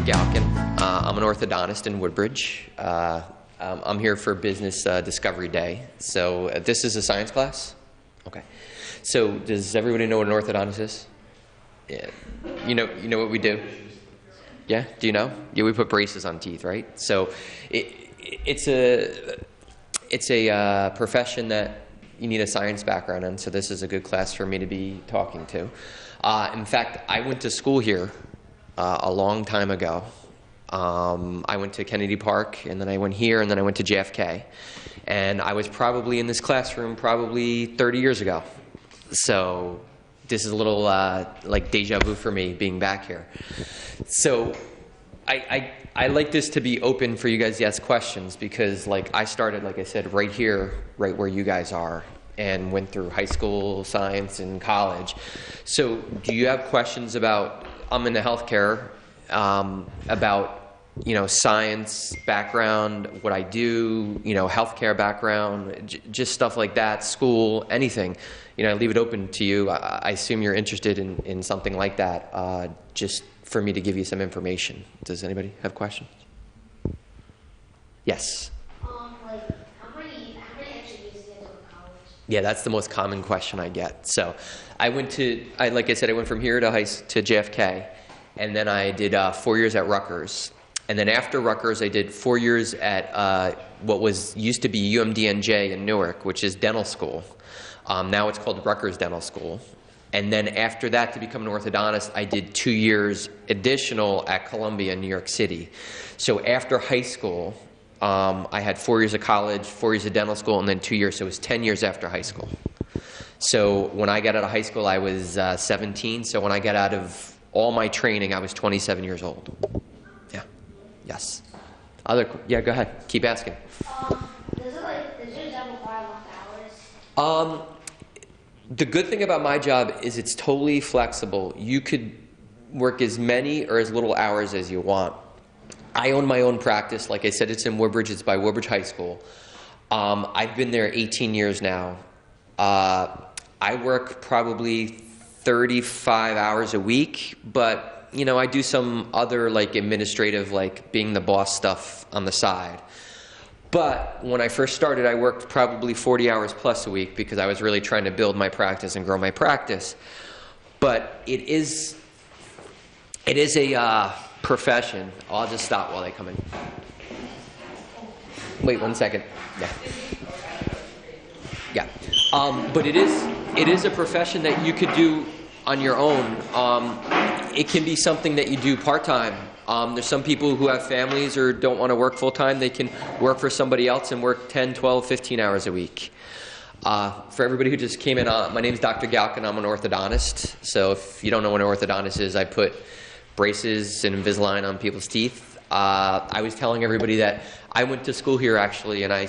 Galkin. I'm an orthodontist in Woodbridge. I'm here for Business Discovery Day. So this is a science class? Okay. So does everybody know what an orthodontist is? Yeah. You know what we do? Yeah? Do you know? Yeah, we put braces on teeth, right? So it's a profession that you need a science background in, so this is a good class for me to be talking to. In fact, I went to school here a long time ago. I went to Kennedy Park, and then I went here, and then I went to JFK. And I was probably in this classroom probably 30 years ago. So this is a little like deja vu for me being back here. So I like this to be open for you guys to ask questions because I started, like I said, right here, right where you guys are, and went through high school science and college. So do you have questions about, I'm in the healthcare, about science background, what I do, healthcare background, just stuff like that, school, anything. I leave it open to you. I assume you're interested in something like that, just for me to give you some information. Does anybody have questions? Yes? How many extra years do you have to go to college? Yeah, that's the most common question I get. So like I said, I went from here to JFK, and then I did 4 years at Rutgers. And then after Rutgers, I did 4 years at what used to be UMDNJ in Newark, which is dental school. Now it's called Rutgers Dental School. And then after that, to become an orthodontist, I did 2 years additional at Columbia in New York City. So after high school, I had 4 years of college, 4 years of dental school, and then 2 years. So it was 10 years after high school. So when I got out of high school, I was 17. So when I got out of all my training, I was 27 years old. Yeah. Yes. Yeah, go ahead. Keep asking. Does your job require long hours? The good thing about my job is it's totally flexible. You could work as many or as little hours as you want. I own my own practice. Like I said, it's in Woodbridge. It's by Woodbridge High School. I've been there 18 years now. I work probably 35 hours a week, but I do some other administrative, being the boss stuff on the side. But when I first started, I worked probably 40 hours plus a week because I was really trying to build my practice and grow my practice. But it is a profession. I'll just stop while they come in. Wait 1 second. Yeah. But it is a profession that you could do on your own. It can be something that you do part-time. There's some people who have families or don't want to work full-time. They can work for somebody else and work 10, 12, 15 hours a week. For everybody who just came in, my name is Dr. Galkin. I'm an orthodontist. So if you don't know what an orthodontist is, I put braces and Invisalign on people's teeth. I was telling everybody that I went to school here, actually, and I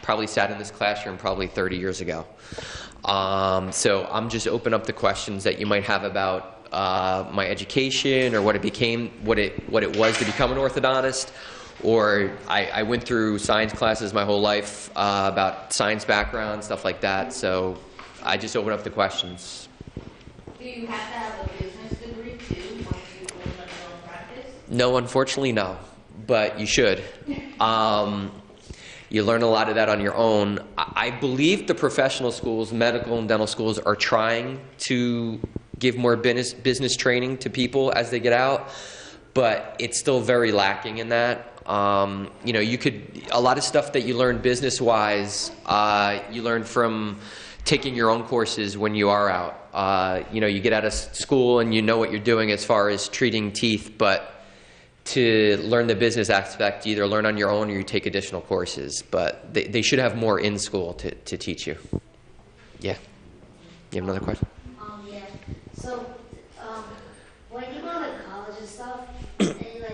probably sat in this classroom probably 30 years ago. So I'm just open up the questions that you might have about my education or what it was to become an orthodontist, or I went through science classes my whole life about science background, stuff like that. So I just open up the questions. Do you have to have a business degree too once you open up your own practice? No, unfortunately, no. But you should. You learn a lot of that on your own. I believe the professional schools, medical and dental schools, are trying to give more business training to people as they get out, but it's still very lacking in that. You could, a lot of stuff that you learn business-wise, you learn from taking your own courses when you are out. You get out of school and you know what you're doing as far as treating teeth, but to learn the business aspect, you either learn on your own or you take additional courses. But they should have more in school to teach you. Yeah. You have another question? Yeah. So, when you go to college and stuff, and you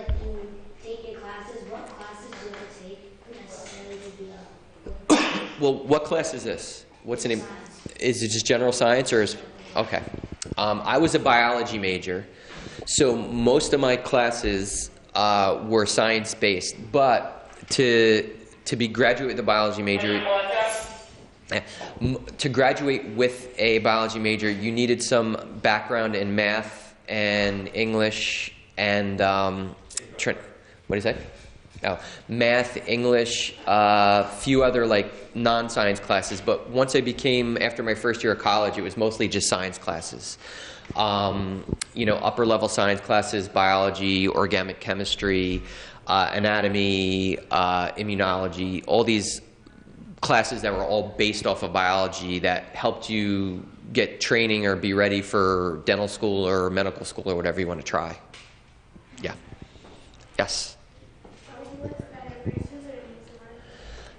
take your classes, what classes do you have to take necessarily to be Well, what class is this? What's the name? Science. Is it just general science or is okay? I was a biology major, so most of my classes were science-based. But to graduate with a biology major, to graduate with a biology major, you needed some background in math and English and What do you say? Oh, math, English, few other like non-science classes. But once I became, after my first year of college, it was mostly just science classes. You know, upper level science classes, biology, organic chemistry, anatomy, immunology, all these classes that were all based off of biology that helped you get training or be ready for dental school or medical school or whatever you want to try. Yeah. Yes?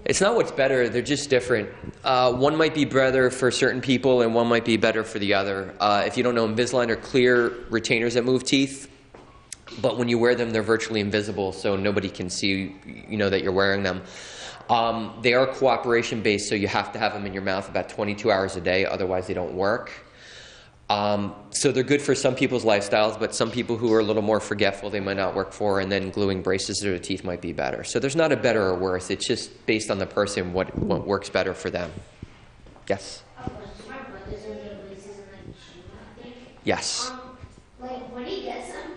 It's not what's better, they're just different. One might be better for certain people and one might be better for the other. If you don't know, Invisalign are clear retainers that move teeth, but when you wear them, they're virtually invisible, so nobody can see, you know, that you're wearing them. They are cooperation based, so you have to have them in your mouth about 22 hours a day, otherwise they don't work. So they're good for some people's lifestyles, but some people who are a little more forgetful, they might not work for, and then gluing braces to their teeth might be better. So there's not a better or worse. It's just based on the person what works better for them. Yes? My brother's gonna get braces in like June, I think. Yes. Like when he gets them,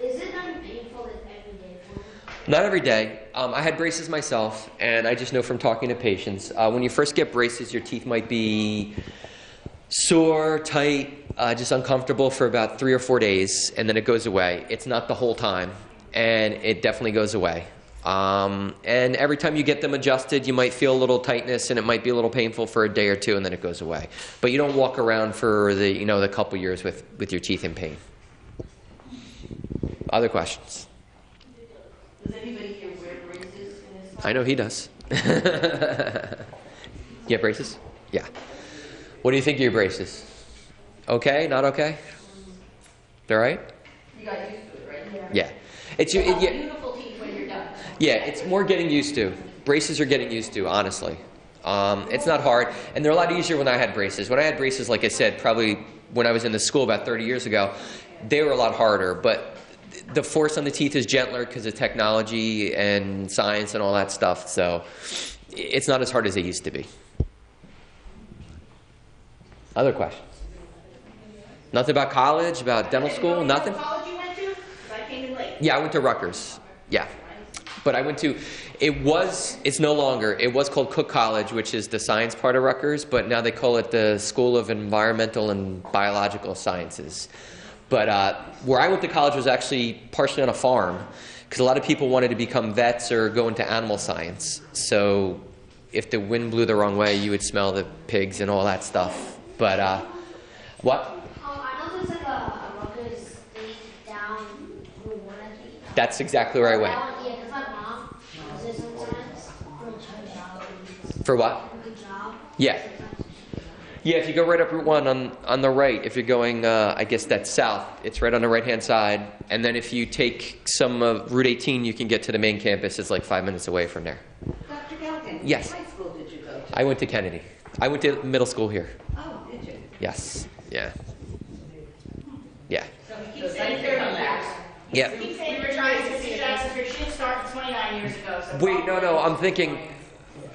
is it not painful like every day for him? Not every day. I had braces myself, and I just know from talking to patients, when you first get braces, your teeth might be sore, tight, just uncomfortable for about 3 or 4 days, and then it goes away. It's not the whole time, and it definitely goes away. And every time you get them adjusted, you might feel a little tightness, and it might be a little painful for a day or two, and then it goes away. But you don't walk around for the couple years with your teeth in pain. Other questions? Does anybody here wear braces in his house? I know he does. You have braces? Yeah. What do you think of your braces? Okay? Not okay? They're right? You got used to it, right? Yeah. It's You'll have yeah, beautiful teeth when you're done. yeah. It's more getting used to. Braces are getting used to, honestly. It's not hard, and they're a lot easier when I had braces. When I had braces, like I said, probably when I was in the school about 30 years ago, they were a lot harder. But the force on the teeth is gentler because of technology and science and all that stuff. So it's not as hard as it used to be. Other questions? Nothing about college, about dental school, nothing? What college you went to? 'Cause I came in late. Yeah, I went to Rutgers. Yeah. But I went to, it's no longer, it was called Cook College, which is the science part of Rutgers, but now they call it the School of Environmental and Biological Sciences. But where I went to college was actually partially on a farm, because a lot of people wanted to become vets or go into animal science. So if the wind blew the wrong way, you would smell the pigs and all that stuff. But, what? I know there's like a Rutgers state down Route 1, I think. That's exactly where I went. Yeah, because my mom was there sometimes for a job. For what? For a job. Yeah. Yeah, if you go right up Route 1 on the right, if you're going, I guess that's south, it's right on the right-hand side. And then if you take some of Route 18, you can get to the main campus. It's like 5 minutes away from there. Dr. Galligan, Yes. what high school did you go to? I went to Kennedy. I went to middle school here. Oh, did you? Yes. Yeah. Yeah. So he keeps saying 30 years. Yeah. He keeps saying we're trying to see Jackson. She didn't start 29 years ago. So Wait, no, I'm thinking,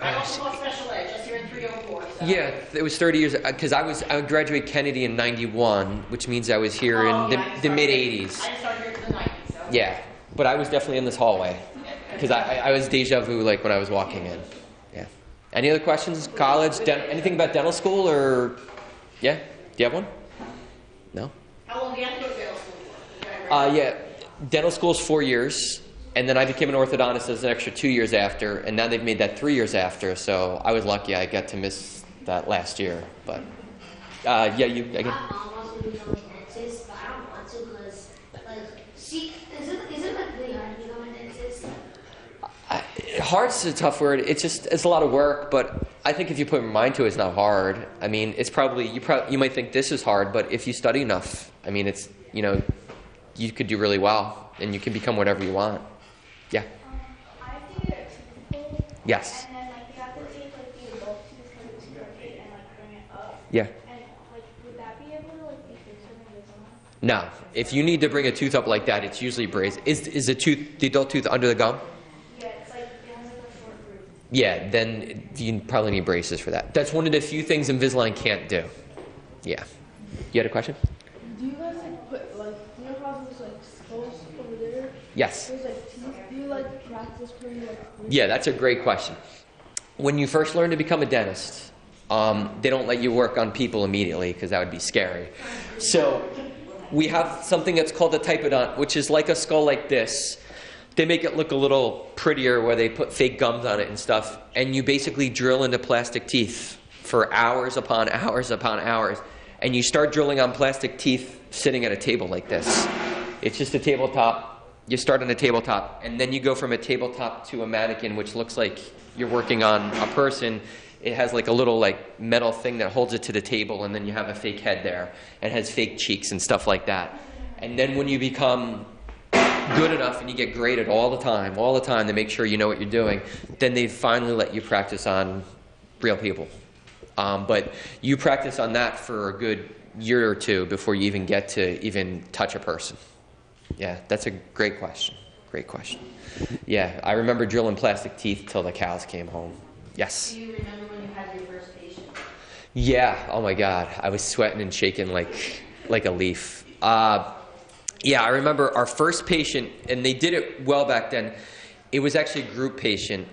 I also taught special ed just here in 304. So. yeah, it was 30 years, because I graduated Kennedy in 91, which means I was here in the mid-'80s. I didn't start here to the 90s. So. Yeah, but I was definitely in this hallway, because I was deja vu like when I was walking in. Yeah. Any other questions? College? Anything about dental school or? Yeah. Do you have one? No. How long do you have to go to dental school for? Yeah. Dental school's 4 years, and then I became an orthodontist as an extra 2 years after, and now they've made that 3 years after. So I was lucky I got to miss that last year. But yeah, you again. My mom wants me to become a dentist, but I don't want to because, like, is it like really hard to become a dentist? Hard's a tough word. It's a lot of work, but I think if you put your mind to it, it's not hard. I mean, it's probably you might think this is hard, but if you study enough, I mean, it's you could do really well, and you can become whatever you want. Yeah. I have to get a tooth pulled. Yes. And then like you have to take like the adult tooth because it's crooked and like bring it up. Yeah. And like would that be able to like be fixed with Invisalign? No. If you need to bring a tooth up like that, it's usually braces. Is the adult tooth under the gum? Yeah, it's like it has like a short root. Yeah. Then you probably need braces for that. That's one of the few things Invisalign can't do. Yeah. You had a question? Do you guys like put like do you have problems like skulls over there? Yes. There's like teeth. Do you like practice pretty like? Yeah, that's a great question. When you first learn to become a dentist, they don't let you work on people immediately because that would be scary. So we have something that's called a typodont, which is like a skull like this. They make it look a little prettier where they put fake gums on it and stuff. And you basically drill into plastic teeth for hours upon hours upon hours. And you start drilling on plastic teeth sitting at a table like this. It's just a tabletop. You start on a tabletop, and then you go from a tabletop to a mannequin, which looks like you're working on a person. It has like a little like metal thing that holds it to the table, and then you have a fake head there, and it has fake cheeks and stuff like that. And then when you become good enough and you get graded all the time to make sure you know what you're doing, then they finally let you practice on real people. But you practice on that for a good year or two before you even get to even touch a person. Yeah, that's a great question. Great question. Yeah, I remember drilling plastic teeth till the cows came home. Yes? Do you remember when you had your first patient? Yeah, oh my God. I was sweating and shaking like a leaf. Yeah, I remember our first patient, and they did it well back then. It was actually a group patient.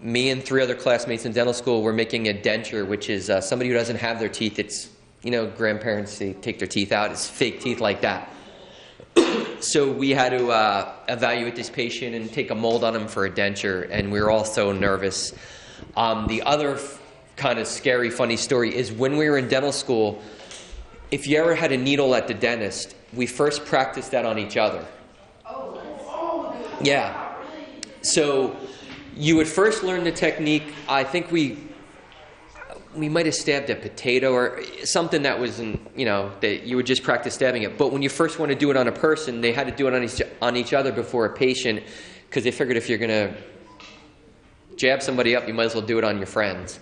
Me and 3 other classmates in dental school were making a denture, which is somebody who doesn't have their teeth. It's, grandparents, they take their teeth out. It's fake teeth like that. So we had to evaluate this patient and take a mold on him for a denture, and we were all so nervous. The other kind of scary, funny story is when we were in dental school, if you ever had a needle at the dentist, we first practiced that on each other. Yeah. So you would first learn the technique. I think we might have stabbed a potato or something that was that you would just practice stabbing it. But when you first want to do it on a person, they had to do it on each other before a patient, because they figured if you're going to jab somebody up, you might as well do it on your friends.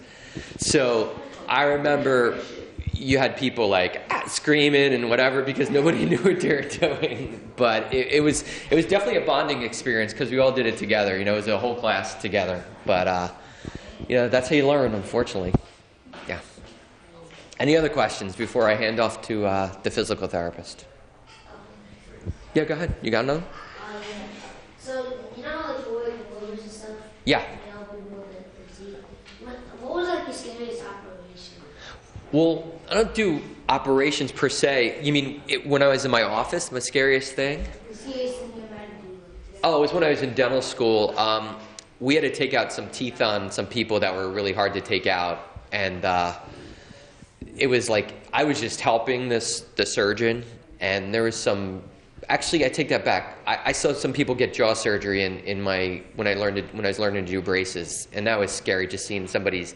So I remember you had people like screaming and whatever because nobody knew what they were doing. But it was definitely a bonding experience because we all did it together. It was a whole class together. But that's how you learn, unfortunately. Yeah. Any other questions before I hand off to the physical therapist? Yeah, go ahead. You got another? Yeah. So, like you work with motors and stuff? Yeah. The teeth. What was like your scariest operation? Well, I don't do operations per se. You mean when I was in my office, my scariest thing? The scariest thing you ever had to do? Oh, it was when I was in dental school. We had to take out some teeth on some people that were really hard to take out. And it was like I was just helping the surgeon, and there was some. Actually, I take that back. I saw some people get jaw surgery when I was learning to do braces, and that was scary. Just seeing somebody's.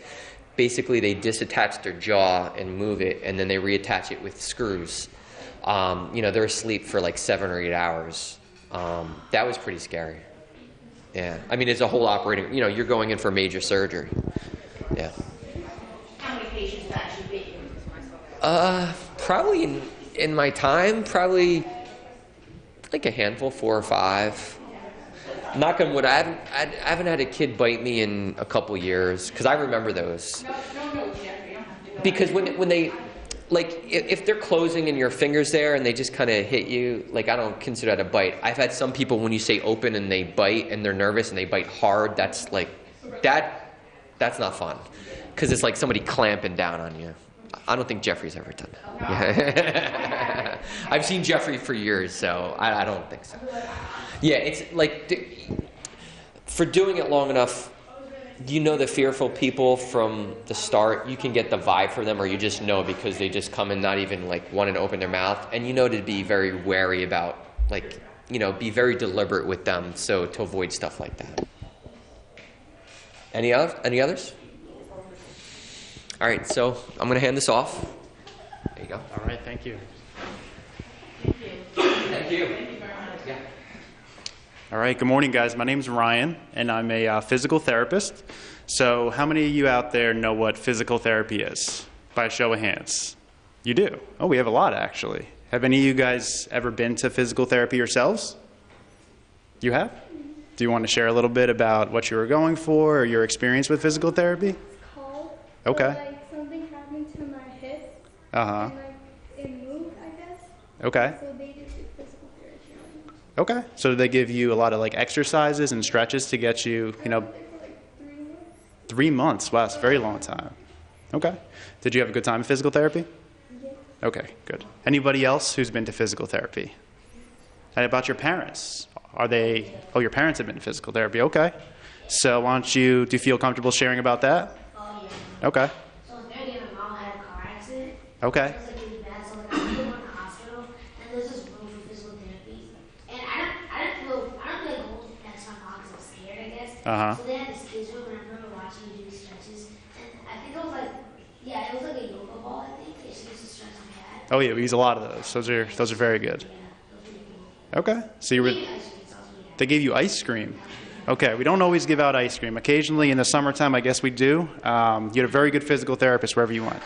Basically, they disattach their jaw and move it, and then they reattach it with screws. They're asleep for like 7 or 8 hours. That was pretty scary. Yeah, I mean, it's a whole operating. You're going in for major surgery. Yeah. How many patients actually bit you? Probably in my time, probably like a handful, 4 or 5. Knock on wood, I haven't had a kid bite me in a couple years because I remember those. No, Jeffrey, you don't have to go. Because when they, like, if they're closing and your fingers there and they just kind of hit you, like, I don't consider that a bite. I've had some people when you say open and they bite and they're nervous and they bite hard. That's like that's not fun because it's like somebody clamping down on you. I don't think Jeffrey's ever done that. Yeah. I've seen Jeffrey for years, so I don't think so. Yeah, it's like for doing it long enough, the fearful people from the start. You can get the vibe from them, or you just know because they just come and not even like wanting to open their mouth, and to be very wary about, like, be very deliberate with them, so to avoid stuff like that. Any others? All right, so I'm going to hand this off. There you go. All right, thank you. Thank you. Thank you. Thank you very much. Yeah. All right, good morning, guys. My name's Ryan, and I'm a physical therapist. So how many of you out there know what physical therapy is? By a show of hands. You do? Oh, we have a lot, actually. Have any of you guys ever been to physical therapy yourselves? You have? Do you want to share a little bit about what you were going for or your experience with physical therapy? Cold. Okay. Like something happened to my hip. Uh-huh. And like it moved, I guess. Okay. So they just did physical therapy. Okay. So did they give you a lot of like exercises and stretches to get you, you know, For like 3 months. 3 months? Wow, that's a very long time. Okay. Did you have a good time in physical therapy? Yeah. Okay, good. Anybody else who's been to physical therapy? And about your parents? Are they, oh, your parents have been to physical therapy. Okay. So why don't you, do you feel comfortable sharing about that? Oh yeah. Okay. So apparently my mom had a car accident. Okay. It was like really bad, so like I had to go to the hospital, and there's this room for physical therapy. And I didn't feel like going next to my mom because I was scared, I guess. Uh-huh. So they had this kids room, and I remember watching her do these stretches, and I think it was like, yeah, it was like a yoga ball, I think. And she used to stretch my dad. Oh yeah, we use a lot of those. Those are very good. Yeah, it was really cool. Okay. So you were, Maybe ice cream, so I was really happy. they gave you ice cream. Okay, we don't always give out ice cream. Occasionally in the summertime, I guess we do. You had a very good physical therapist wherever you went.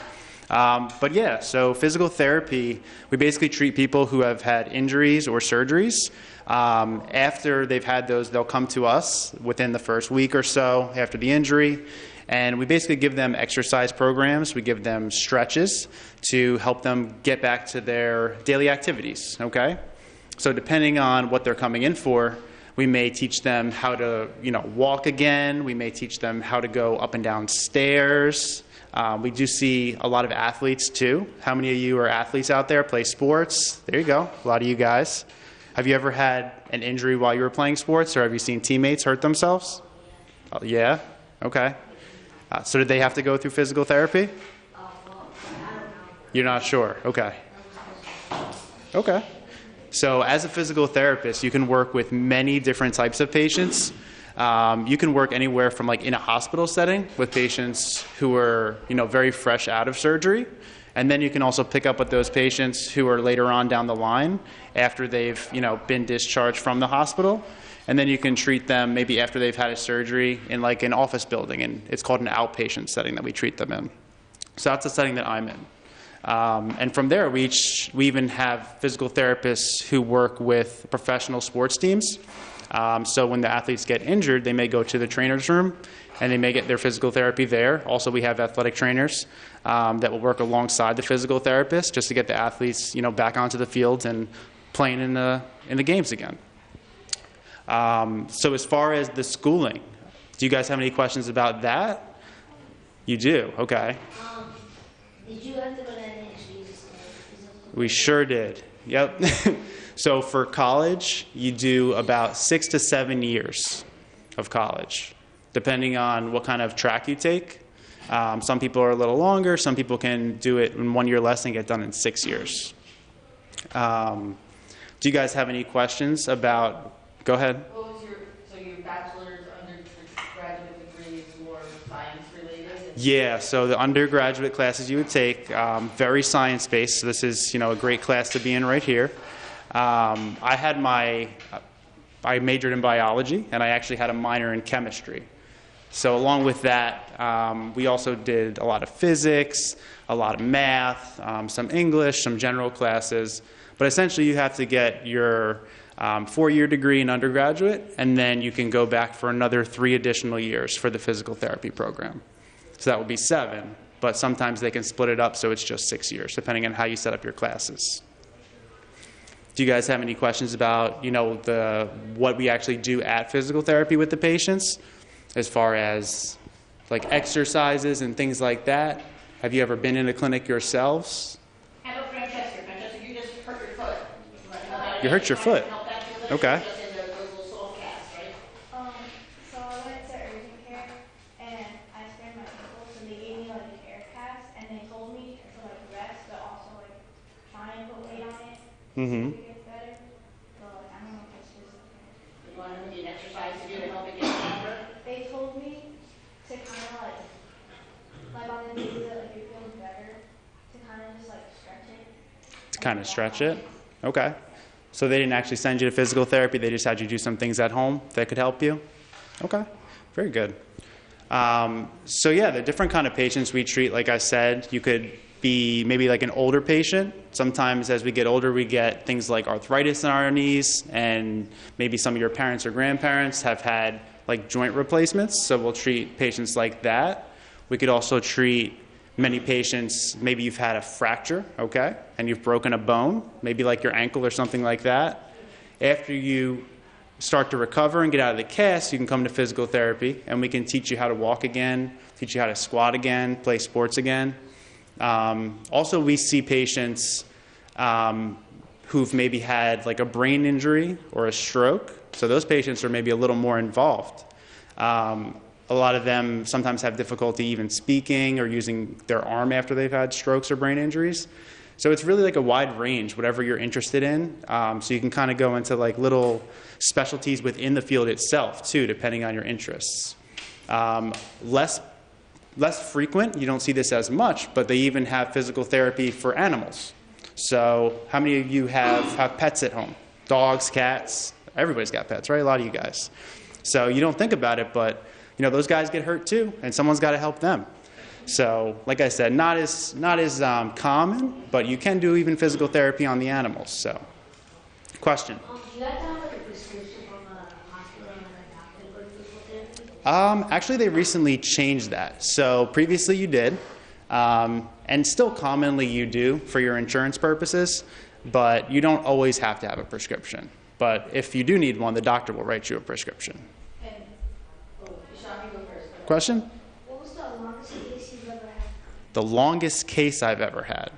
But yeah, so physical therapy, we basically treat people who have had injuries or surgeries. After they've had those, they'll come to us within the first week or so after the injury. And we basically give them exercise programs. We give them stretches to help them get back to their daily activities, okay? So depending on what they're coming in for, we may teach them how to, you know, walk again. We may teach them how to go up and down stairs. We do see a lot of athletes too. How many of you are athletes out there, play sports? There you go, a lot of you guys. Have you ever had an injury while you were playing sports, or have you seen teammates hurt themselves? Yeah? Okay. So did they have to go through physical therapy? Well, I don't know. You're not sure? Okay. Okay. So as a physical therapist, you can work with many different types of patients. You can work anywhere from like in a hospital setting with patients who are, you know, very fresh out of surgery. And then you can also pick up with those patients who are later on down the line after they've, you know, been discharged from the hospital. And then you can treat them maybe after they've had a surgery in like an office building. And it's called an outpatient setting that we treat them in. So that's the setting that I'm in. And from there, we even have physical therapists who work with professional sports teams. So when the athletes get injured, they may go to the trainer's room and they may get their physical therapy there. Also, we have athletic trainers that will work alongside the physical therapist just to get the athletes, you know, back onto the field and playing in the games again. So as far as the schooling, do you guys have any questions about that? You do? Okay. Did you have to go to NHG to study? We sure did. Yep. So for college, you do about 6 to 7 years of college, depending on what kind of track you take. Some people are a little longer. Some people can do it in 1 year less and get done in 6 years. Do you guys have any questions about? Go ahead. What was your bachelor's, undergraduate degree is more science related? Yeah, so the undergraduate classes you would take, very science-based. So this is, you know, a great class to be in right here. I majored in biology, and I actually had a minor in chemistry. So along with that, we also did a lot of physics, a lot of math, some English, some general classes. But essentially, you have to get your 4-year degree in undergraduate, and then you can go back for another 3 additional years for the physical therapy program. So that would be 7, but sometimes they can split it up so it's just 6 years, depending on how you set up your classes. Do you guys have any questions about, you know, what we actually do at physical therapy with the patients, as far as like exercises and things like that? Have you ever been in a clinic yourselves? How about Francesca? Francesca, you just hurt your foot. You hurt your foot? Okay. Just in those little soft casts, right? So I went to urgent care and I sprained my ankle, so they gave me like a care cast and they told me to like rest, but also like try and put weight on it. Mm-hmm. So it gets better. But like, I don't know if it's just. You want to need an exercise to do to help it get stronger? They told me to kind of like on the days that like it feels better, to kind of just like stretch it. To kind of stretch it? Okay. So they didn't actually send you to physical therapy, they just had you do some things at home that could help you? Okay, very good. So yeah, the different kind of patients we treat, like I said, you could be maybe like an older patient. Sometimes as we get older, we get things like arthritis in our knees, and maybe some of your parents or grandparents have had like joint replacements, so we'll treat patients like that. We could also treat many patients, maybe you've had a fracture, okay, and you've broken a bone, maybe like your ankle or something like that, After you start to recover and get out of the cast, you can come to physical therapy, and we can teach you how to walk again, teach you how to squat again, play sports again. Also, we see patients who've maybe had like a brain injury or a stroke. So those patients are maybe a little more involved. A lot of them sometimes have difficulty even speaking or using their arm after they've had strokes or brain injuries. So it's really like a wide range, whatever you're interested in. So you can kind of go into like little specialties within the field itself too, depending on your interests. Less frequent, you don't see this as much, but they even have physical therapy for animals. So how many of you have pets at home? Dogs, cats? Everybody's got pets, right? A lot of you guys. So you don't think about it, but you know those guys get hurt too, and someone's got to help them. So, like I said, not as common, but you can do even physical therapy on the animals. So, question? Do you have to have like a prescription from a hospital or a doctor to go to physical therapy? Actually, they recently changed that. So previously you did, and still commonly you do for your insurance purposes, but you don't always have to have a prescription. But if you do need one, the doctor will write you a prescription. And, Sean, you go first. Question? What was the longest case you've ever had? The longest case I've ever had.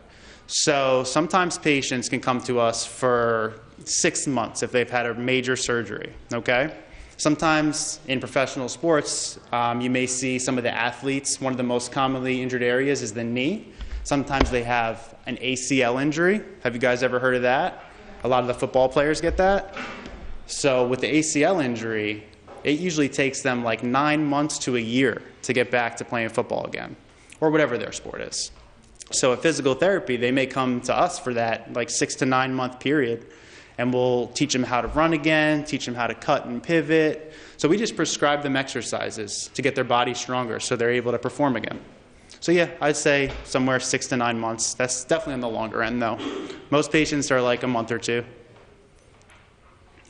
So sometimes patients can come to us for 6 months if they've had a major surgery, okay? Sometimes in professional sports, you may see some of the athletes, one of the most commonly injured areas is the knee. Sometimes they have an ACL injury. Have you guys ever heard of that? A lot of the football players get that. So with the ACL injury, it usually takes them like 9 months to a year to get back to playing football again, or whatever their sport is. So at physical therapy, they may come to us for that like 6 to 9 month period, and we'll teach them how to run again, teach them how to cut and pivot. So we just prescribe them exercises to get their body stronger so they're able to perform again. So yeah, I'd say somewhere 6 to 9 months. That's definitely on the longer end though. Most patients are like a month or two.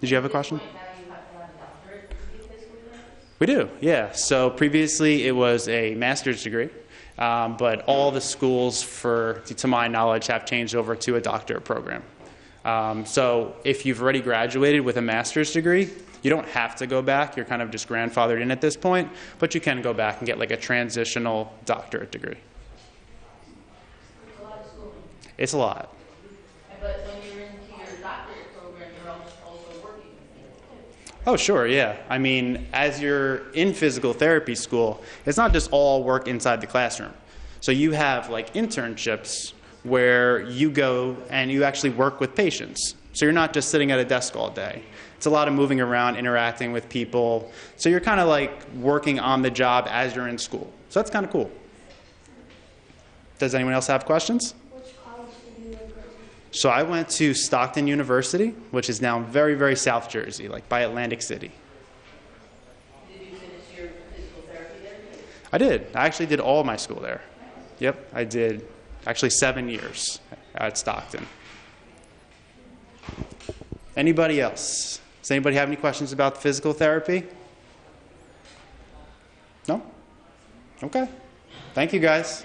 Did you have a question? Now you have to have a doctorate to be a physical therapist? We do, yeah. So previously it was a master's degree, but all the schools, to my knowledge, have changed over to a doctorate program. So if you've already graduated with a master's degree, you don't have to go back. You're kind of just grandfathered in at this point, but you can go back and get like a transitional doctorate degree. It's a lot of schooling. It's a lot. But when you're into your doctorate program, you're also working with people too. Oh, sure, yeah. I mean, as you're in physical therapy school, it's not just all work inside the classroom. So you have like internships where you go and you actually work with patients. So you're not just sitting at a desk all day. It's a lot of moving around, interacting with people. So you're kind of like working on the job as you're in school. So that's kind of cool. Does anyone else have questions? Which college did you go to? So I went to Stockton University, which is now very, very South Jersey, like by Atlantic City. Did you finish your physical therapy there? I did. I actually did all my school there. Yep, I did actually 7 years at Stockton. Anybody else? Does anybody have any questions about physical therapy? No? Okay. Thank you, guys.